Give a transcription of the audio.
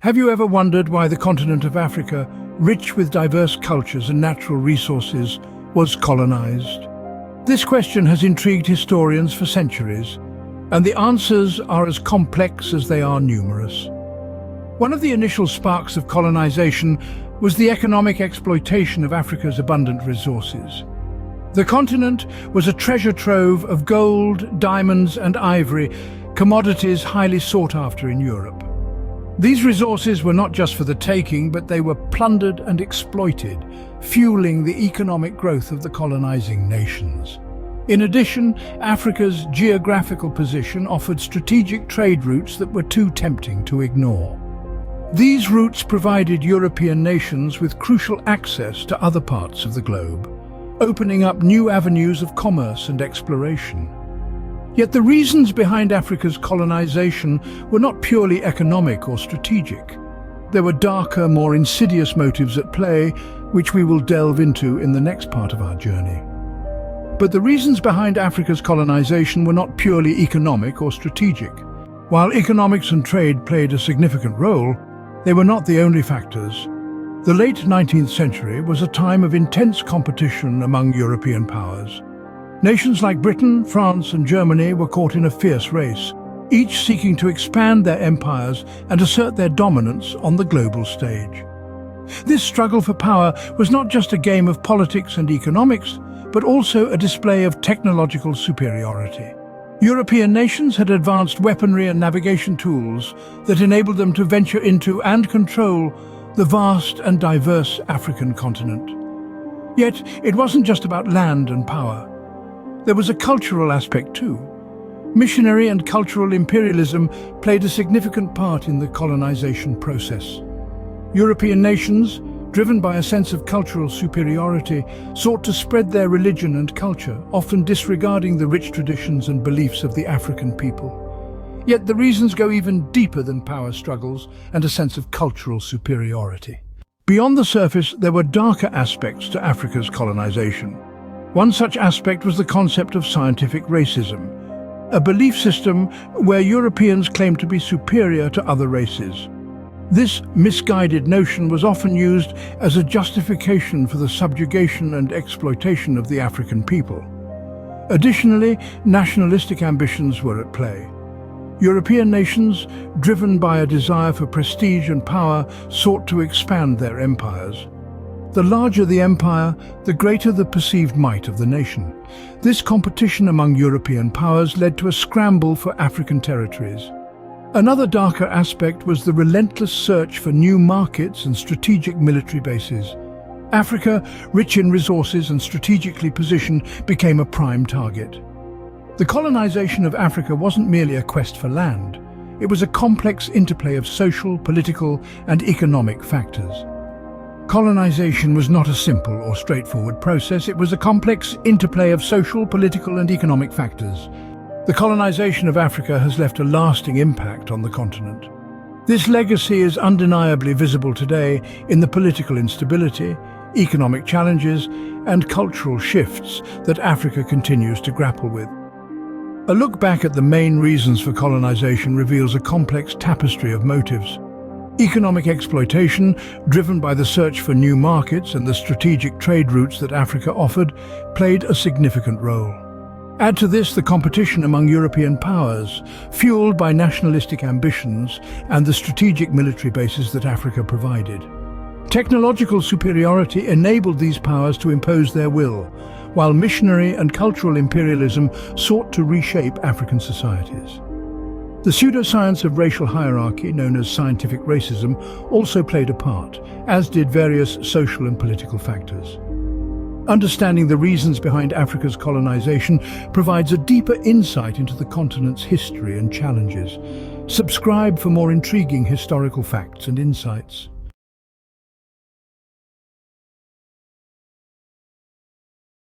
Have you ever wondered why the continent of Africa, rich with diverse cultures and natural resources, was colonized? This question has intrigued historians for centuries, and the answers are as complex as they are numerous. One of the initial sparks of colonization was the economic exploitation of Africa's abundant resources. The continent was a treasure trove of gold, diamonds and ivory, commodities highly sought after in Europe. These resources were not just for the taking, but they were plundered and exploited, fueling the economic growth of the colonizing nations. In addition, Africa's geographical position offered strategic trade routes that were too tempting to ignore. These routes provided European nations with crucial access to other parts of the globe, opening up new avenues of commerce and exploration. Yet the reasons behind Africa's colonization were not purely economic or strategic. There were darker, more insidious motives at play, which we will delve into in the next part of our journey. But the reasons behind Africa's colonization were not purely economic or strategic. While economics and trade played a significant role, they were not the only factors. The late 19th century was a time of intense competition among European powers. Nations like Britain, France and Germany were caught in a fierce race, each seeking to expand their empires and assert their dominance on the global stage. This struggle for power was not just a game of politics and economics, but also a display of technological superiority. European nations had advanced weaponry and navigation tools that enabled them to venture into and control the vast and diverse African continent. Yet, it wasn't just about land and power. There was a cultural aspect too. Missionary and cultural imperialism played a significant part in the colonization process. European nations, driven by a sense of cultural superiority, sought to spread their religion and culture, often disregarding the rich traditions and beliefs of the African people. Yet the reasons go even deeper than power struggles and a sense of cultural superiority. Beyond the surface, there were darker aspects to Africa's colonization. One such aspect was the concept of scientific racism, a belief system where Europeans claimed to be superior to other races. This misguided notion was often used as a justification for the subjugation and exploitation of the African people. Additionally, nationalistic ambitions were at play. European nations, driven by a desire for prestige and power, sought to expand their empires. The larger the empire, the greater the perceived might of the nation. This competition among European powers led to a scramble for African territories. Another darker aspect was the relentless search for new markets and strategic military bases. Africa, rich in resources and strategically positioned, became a prime target. The colonization of Africa wasn't merely a quest for land. It was a complex interplay of social, political, and economic factors. Colonization was not a simple or straightforward process. It was a complex interplay of social, political, and economic factors. The colonization of Africa has left a lasting impact on the continent. This legacy is undeniably visible today in the political instability, economic challenges, and cultural shifts that Africa continues to grapple with. A look back at the main reasons for colonization reveals a complex tapestry of motives. Economic exploitation, driven by the search for new markets and the strategic trade routes that Africa offered, played a significant role. Add to this the competition among European powers, fueled by nationalistic ambitions and the strategic military bases that Africa provided. Technological superiority enabled these powers to impose their will, while missionary and cultural imperialism sought to reshape African societies. The pseudoscience of racial hierarchy, known as scientific racism, also played a part, as did various social and political factors. Understanding the reasons behind Africa's colonization provides a deeper insight into the continent's history and challenges. Subscribe for more intriguing historical facts and insights.